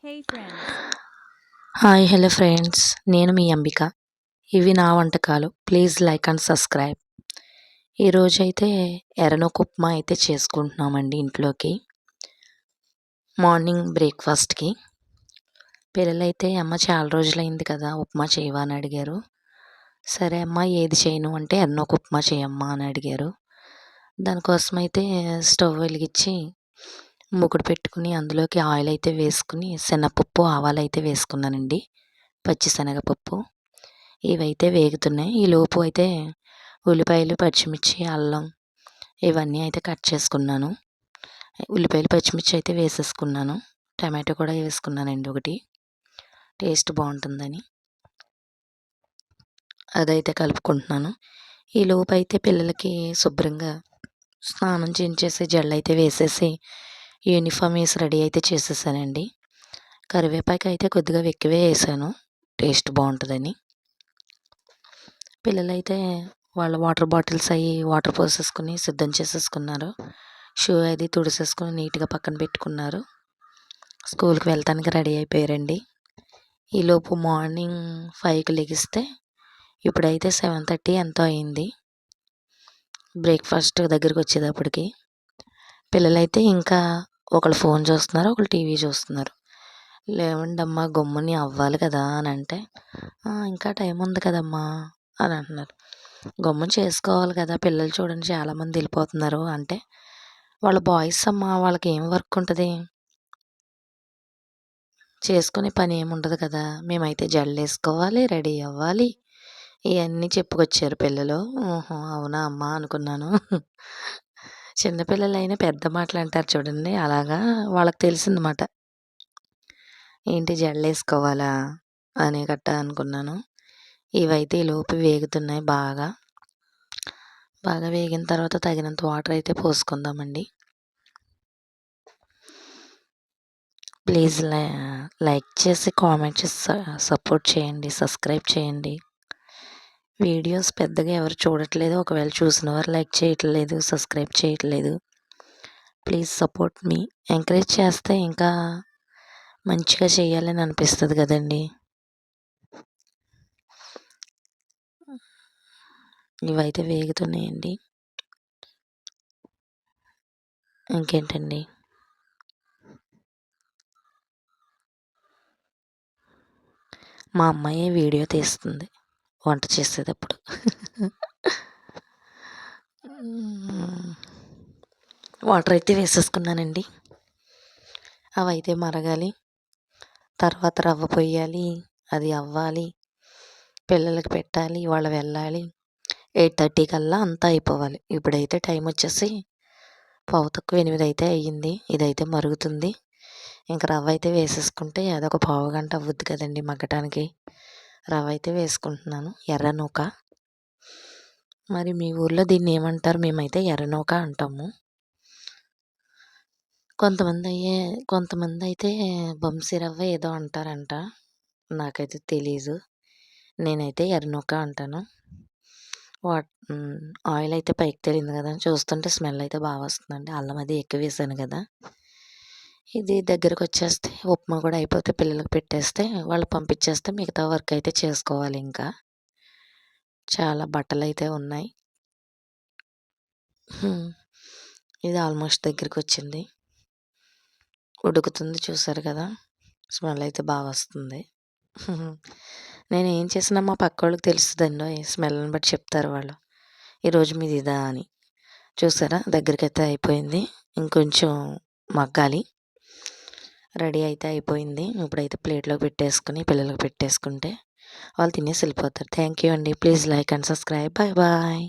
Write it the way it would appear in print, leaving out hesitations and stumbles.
Hey friends. Hi hello friends, నేను మీ అంబిక. ఇవి నా వంటకాలు. Please like and subscribe. ఈరోజైతే ఎర్రనొక ఉప్మా అయితే చేసుకుంటున్నామండి ఇంట్లోకి. మార్నింగ్ బ్రేక్ఫాస్ట్కి పిల్లలైతే అమ్మ చాలా రోజులైంది కదా ఉప్మా చేయవా అని అడిగారు. సరే అమ్మ ఏది చేయను అంటే ఎర్రనొక ఉప్మా చేయమ్మా అని అడిగారు. దానికోసం అయితే స్టవ్ వెలిగించి మూకుడు పెట్టుకుని అందులోకి ఆయిల్ అయితే వేసుకుని శనగపప్పు ఆవాలు అయితే వేసుకున్నానండి, పచ్చిశనగపప్పు. ఇవైతే వేగుతున్నాయి. ఈలోపు అయితే ఉల్లిపాయలు, పచ్చిమిర్చి, అల్లం ఇవన్నీ అయితే కట్ చేసుకున్నాను. ఉల్లిపాయలు, పచ్చిమిర్చి అయితే వేసేసుకున్నాను. టమాటో కూడా వేసుకున్నానండి ఒకటి, టేస్ట్ బాగుంటుందని. అదైతే కలుపుకుంటున్నాను. ఈలోపు అయితే పిల్లలకి శుభ్రంగా స్నానం చేయించేసి జడలు వేసేసి యూనిఫామ్ వేసి రెడీ అయితే చేసేసానండి. కరివేపాకు అయితే కొద్దిగా ఎక్కువే వేసాను, టేస్ట్ బాగుంటుందని. పిల్లలైతే వాళ్ళ వాటర్ బాటిల్స్ వాటర్ పోసేసుకుని సిద్ధం చేసేసుకున్నారు. షూ అది తుడిసేసుకుని నీట్గా పక్కన పెట్టుకున్నారు. స్కూల్కి వెళ్తానికి రెడీ అయిపోయారండి. ఈలోపు మార్నింగ్ 5కి లెగిస్తే ఇప్పుడైతే 7:30 ఎంతో అయింది బ్రేక్ఫాస్ట్ దగ్గరికి వచ్చేటప్పటికి. పిల్లలైతే ఇంకా ఒకళ్ళు ఫోన్ చూస్తున్నారు, ఒకళ్ళు టీవీ చూస్తున్నారు. లేవండి అమ్మ గమ్ముని అవ్వాలి కదా అని అంటే, ఇంకా టైం ఉంది కదమ్మా అని అంటున్నారు. గమ్మున చేసుకోవాలి కదా, పిల్లలు చూడండి చాలామంది వెళ్ళిపోతున్నారు అంటే, వాళ్ళ బాయ్స్ అమ్మ, వాళ్ళకి ఏం వర్క్ ఉంటుంది, చేసుకునే పని ఏముండదు కదా. మేమైతే జడలు వేసుకోవాలి, రెడీ అవ్వాలి, ఇవన్నీ చెప్పుకొచ్చారు పిల్లలు. ఓహో అవునా అమ్మా అనుకున్నాను. చిన్నపిల్లలైనా పెద్ద మాటలు అంటారు చూడండి, అలాగా వాళ్ళకి తెలిసిందన్నమాట. ఏంటి జడలు వేసుకోవాలా అని గట్ట అనుకున్నాను. ఇవైతే ఈలోపు వేగుతున్నాయి. బాగా బాగా వేగిన తర్వాత తగినంత వాటర్ అయితే పోసుకుందామండి. ప్లీజ్ లైక్ చేసి కామెంట్ చేసి సపోర్ట్ చేయండి, సబ్స్క్రైబ్ చేయండి. వీడియోస్ పెద్దగా ఎవరు చూడట్లేదు, ఒకవేళ చూసిన వారు లైక్ చేయట్లేదు, సబ్స్క్రైబ్ చేయట్లేదు. Please support me. ఎంకరేజ్ చేస్తే ఇంకా మంచిగా చేయాలని అనిపిస్తుంది కదండి. ఇవైతే వేగుతున్నాయండి. ఇంకేంటండి, మా అమ్మాయి వీడియో తీస్తుంది వంట చేసేటప్పుడు. వాటర్ అయితే వేసేసుకున్నానండి. అవి అయితే మరగాలి, తర్వాత రవ్వ పొయ్యాలి, అది అవ్వాలి, పిల్లలకి పెట్టాలి, వాళ్ళు వెళ్ళాలి. 8:30 కల్లా అంతా అయిపోవాలి. ఇప్పుడైతే టైం వచ్చేసి 7:45 అయితే అయ్యింది. ఇదైతే మరుగుతుంది. ఇంక రవ్వ అయితే వేసేసుకుంటే అదొక పావుగంట అవ్వుద్ది కదండి మగ్గటానికి. రవ్వ అయితే వేసుకుంటున్నాను, ఎర్ర నూక. మరి మీ ఊర్లో దీన్ని ఏమంటారు? మేమైతే ఎర్ర నూక అంటాము. కొంతమంది అయితే బంసి రవ్వ ఏదో అంటారంట, నాకైతే తెలీదు. నేనైతే ఎర్ర నూక అంటాను. ఆయిల్ అయితే పైకి తేలింది కదా, చూస్తుంటే స్మెల్ అయితే బాగా వస్తుందండి. అల్లం అది ఎక్కువ వేసాను కదా. ఇది దగ్గరకు వచ్చేస్తే ఉప్మా కూడా అయిపోతే పిల్లలకు పెట్టేస్తే వాళ్ళు పంపించేస్తే మిగతా వర్క్ అయితే చేసుకోవాలి. ఇంకా చాలా బట్టలు అయితే ఉన్నాయి. ఇది ఆల్మోస్ట్ దగ్గరికి వచ్చింది, ఉడుకుతుంది, చూసారు కదా. స్మెల్ అయితే బాగా వస్తుంది. నేను ఏం చేసినా మా పక్క వాళ్ళకి తెలుస్తుందండి, స్మెల్ని బట్టి చెప్తారు వాళ్ళు, ఈరోజు మీది ఇదా అని. చూసారా దగ్గరికి అయితే అయిపోయింది, ఇంకొంచెం మగ్గాలి. రెడీ అయితే అయిపోయింది. ఇప్పుడైతే ప్లేట్లో పెట్టేసుకుని పిల్లలకు పెట్టేసుకుంటే వాళ్ళు తినేసి వెళ్ళిపోతారు. థ్యాంక్ యూ అండి. Please like and subscribe. Bye bye.